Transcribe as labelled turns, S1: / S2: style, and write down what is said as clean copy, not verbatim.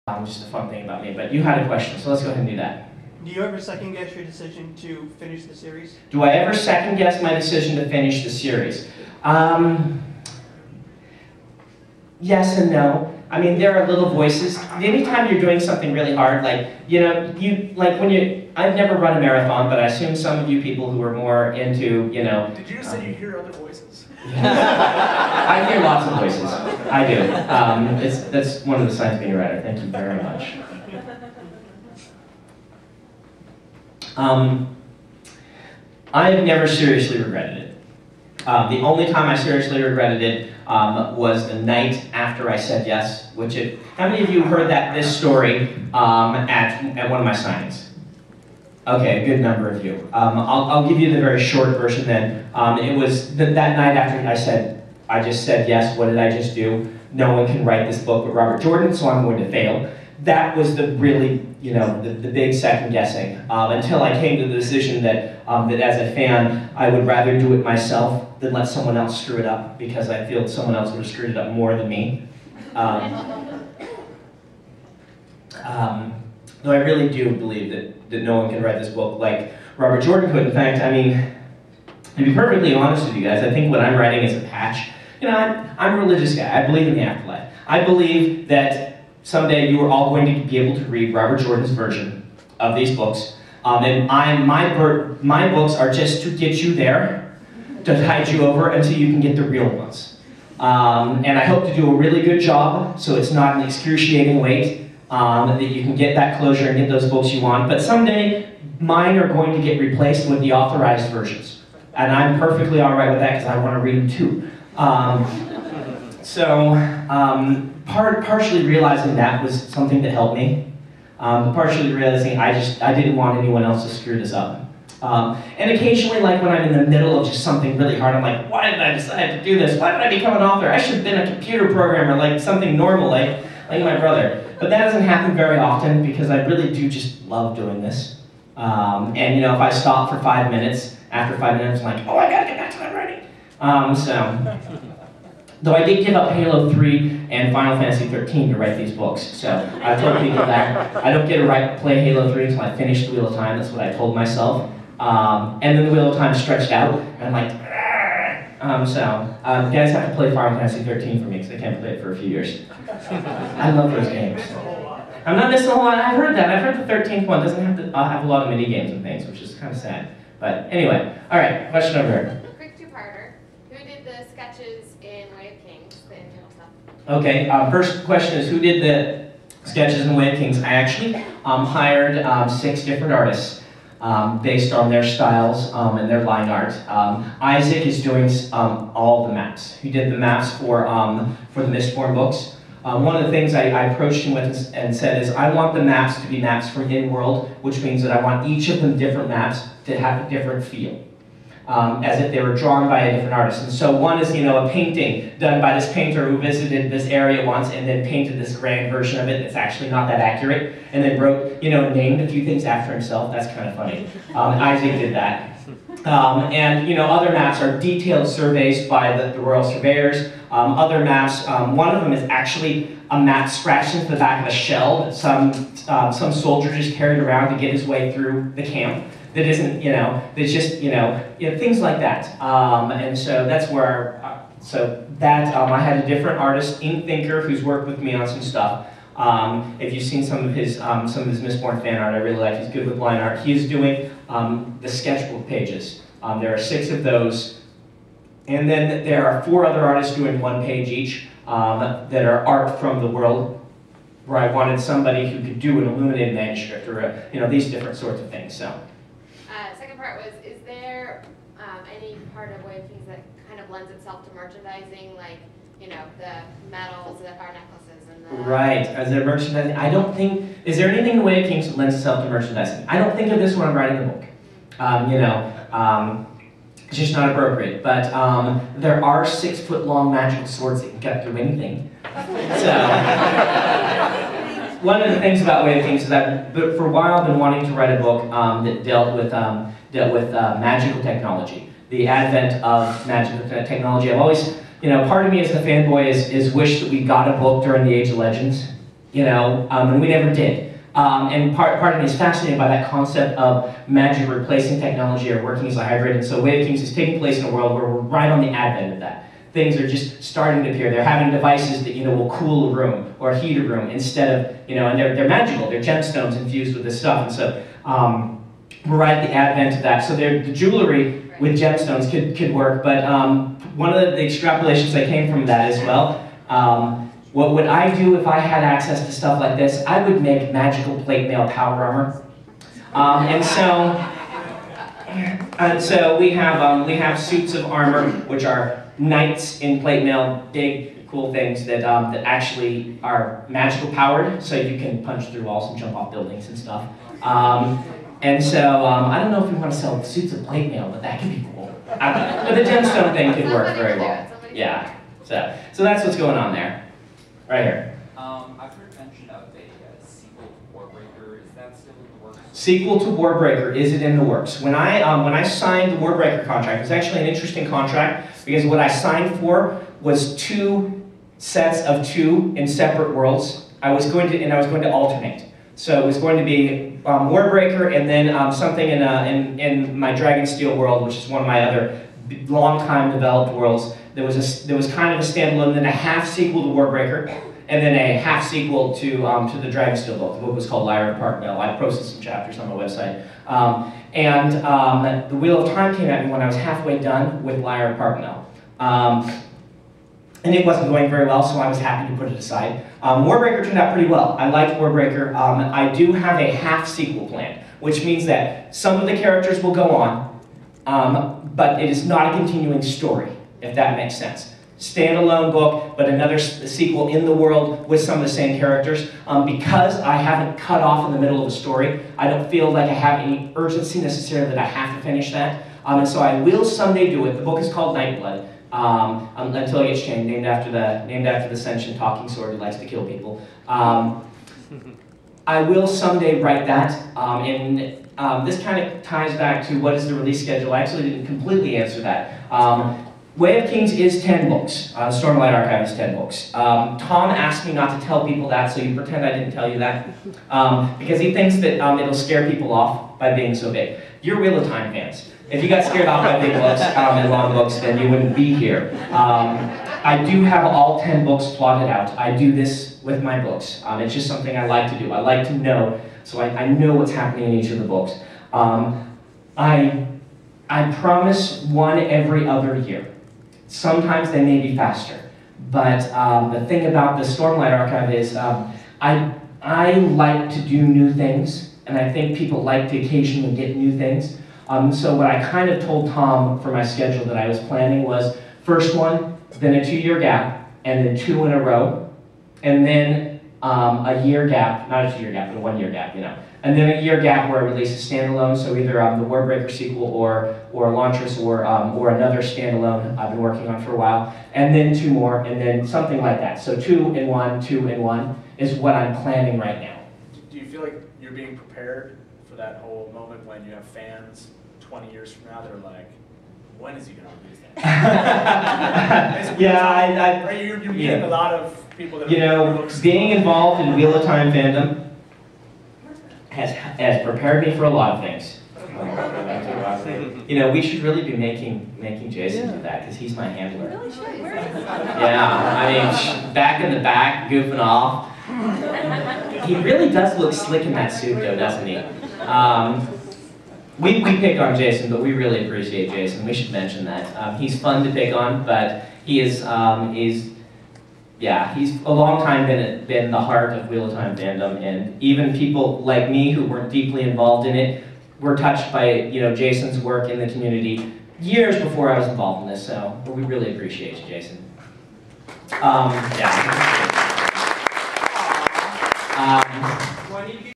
S1: Just a fun thing about me. But you had a question, so let's go ahead and do that.
S2: Do you ever second guess your decision to finish the series?
S1: Do I ever second guess my decision to finish the series? Yes and no. I mean, there are little voices. Anytime you're doing something really hard, like, I've never run a marathon, but I assume some of you people who are more into,
S3: Did you just say you hear other voices?
S1: I hear lots of voices. I do. That's one of the signs of being a writer. Thank you very much. I have never seriously regretted it. The only time I seriously regretted it was the night after I said yes. How many of you heard this story at one of my signings? Okay, a good number of you. I'll give you the very short version then. It was that night after I just said yes, what did I just do? No one can write this book but Robert Jordan, so I'm going to fail. That was the really, the big second guessing. Until I came to the decision that as a fan, I would rather do it myself than let someone else screw it up, because I feel someone else would have screwed it up more than me. Though I really do believe that no one can write this book like Robert Jordan could. In fact, I mean, to be perfectly honest with you guys, I think what I'm writing is a patch. I'm a religious guy. I believe in the afterlife. I believe that someday you are all going to be able to read Robert Jordan's version of these books. And my books are just to get you there, to tide you over until you can get the real ones. And I hope to do a really good job, so it's not an excruciating wait. That you can get that closure and get those books you want. But someday, mine are going to get replaced with the authorized versions. And I'm perfectly all right with that because I want to read them too. Partially realizing that was something that helped me. Partially realizing I didn't want anyone else to screw this up. And occasionally, like when I'm in the middle of just something really hard, I'm like, why did I decide to do this? Why did I become an author? I should have been a computer programmer, like something normal, like my brother. But that doesn't happen very often because I really do just love doing this. And if I stop for 5 minutes, after 5 minutes, I'm like, oh, I gotta get back to my writing. Though I did give up Halo 3 and Final Fantasy 13 to write these books. So I told people that I don't get to play Halo 3 until I finish the Wheel of Time. That's what I told myself. And then the Wheel of Time stretched out, and I'm like, you guys have to play Final Fantasy 13 for me because I can't play it for a few years. I love those games. I'm not missing a whole lot. I've heard that. I've heard the 13th one doesn't have to have a lot of mini games and things, which is kind of sad. But anyway, all right, question over here.
S4: Quick two-parter. Who did the sketches in Way of Kings, the internal stuff?
S1: Okay, first question is who did the sketches in Way of Kings? I actually hired 6 different artists. Based on their styles and their line art. Isaac is doing all the maps. He did the maps for the Mistborn books. One of the things I approached him with and said is, I want the maps to be maps from in-world, which means that I want each of them different maps to have a different feel, as if they were drawn by a different artist. And so one is, a painting done by this painter who visited this area once and then painted this grand version of it that's actually not that accurate, and then wrote, named a few things after himself. That's kind of funny. Isaac did that. And other maps are detailed surveys by the Royal Surveyors. Other maps, one of them is actually a map scratched into the back of a shell that some soldier just carried around to get his way through the camp. That isn't, that's just, things like that. And so that's where, I had a different artist, Ink Thinker, who's worked with me on some stuff. If you've seen some of his Mistborn fan art, I really like. He's good with line art. He's doing the sketchbook pages. There are 6 of those. And then there are 4 other artists doing 1 page each that are art from the world, where I wanted somebody who could do an illuminated manuscript or, these different sorts of things. So.
S4: Second part was, is there any part of Way of Kings that kind of lends itself to merchandising, like, the medals that are necklaces and the... Right,
S1: as a merchandising, I don't think, is there anything in Way of Kings that lends itself to merchandising? I don't think of this when I'm writing the book. It's just not appropriate. But there are 6-foot-long magical swords that can cut through anything. So, one of the things about Way of Kings is that for a while I've been wanting to write a book that dealt with magical technology, the advent of magical technology. I've always, part of me as a fanboy is wish that we got a book during the Age of Legends. and we never did. And part of me is fascinated by that concept of magic replacing technology or working as a hybrid. And so Way of Kings is taking place in a world where we're right on the advent of that. Things are just starting to appear. They're having devices that will cool a room or heat a room instead of and they're magical. They're gemstones infused with this stuff. And so we're right at the advent of that. So the jewelry with gemstones could work. But one of the extrapolations that came from that as well. What would I do if I had access to stuff like this? I would make magical plate mail power armor. And so we have suits of armor, which are knights in plate mail, big, cool things that actually are magical powered, so you can punch through walls and jump off buildings and stuff. And so I don't know if we want to sell suits of plate mail, but that could be cool. But the gemstone thing could work very well. Yeah. So that's what's going on there. Right here.
S5: I've heard mention of a sequel to Warbreaker. Is that still in the works?
S1: Sequel to Warbreaker, is it in the works? When I signed the Warbreaker contract, it was actually an interesting contract because what I signed for was 2 sets of 2 in separate worlds. I was going to alternate. So it was going to be Warbreaker and then something in my Dragonsteel world, which is one of my other long-time developed worlds. There was kind of a standalone, and then a half sequel to Warbreaker, and then a half sequel to the Dragonsteel book. The book was called Lyra Park Mill. I posted some chapters on my website. The Wheel of Time came at me when I was halfway done with Lyra Park Mill. And it wasn't going very well, so I was happy to put it aside. Warbreaker turned out pretty well. I liked Warbreaker. I do have a half sequel planned, which means that some of the characters will go on, but it is not a continuing story, if that makes sense. Standalone book, but another sequel in the world with some of the same characters. Because I haven't cut off in the middle of the story, I don't feel like I have any urgency necessarily that I have to finish that. And so I will someday do it. The book is called Nightblood. Until it gets changed, named after the sentient talking sword who likes to kill people. I will someday write that, and this kind of ties back to what is the release schedule. I actually didn't completely answer that. Way of Kings is 10 books. Stormlight Archive is 10 books. Tom asked me not to tell people that, so you pretend I didn't tell you that, because he thinks that it'll scare people off by being so big. You're Wheel of Time fans. If you got scared off by big books and long books, then you wouldn't be here. I do have all 10 books plotted out. I do this with my books. It's just something I like to do. I like to know, so I know what's happening in each of the books. I promise one every other year. Sometimes they may be faster, but the thing about the Stormlight Archive is I like to do new things, and I think people like to occasionally get new things. So what I kind of told Tom for my schedule that I was planning was first one, then a 2-year gap, and then 2 in a row, and then a year gap, not a 2-year gap, but a 1-year gap, and then a year gap where I release a standalone, so either the Warbreaker sequel or Elantris or another standalone I've been working on for a while, and then 2 more, and then something like that. So 2 in 1, 2 in 1 is what I'm planning right now.
S3: Do you feel like you're being prepared for that whole moment when you have fans 20 years from now that are like, when is he going to release that?
S1: Yeah,
S3: You're meeting a lot of people that
S1: being involved in Wheel of Time fandom has prepared me for a lot of things. We should really be making Jason do that because he's my handler.
S4: Really should.
S1: Yeah, I mean, back in the back, goofing off. He really does look slick in that suit, though, doesn't he? We pick on Jason, but we really appreciate Jason. We should mention that. He's fun to pick on, but he is, he's a long time been the heart of Wheel of Time fandom, and even people like me who weren't deeply involved in it were touched by Jason's work in the community years before I was involved in this. So we really appreciate you, Jason.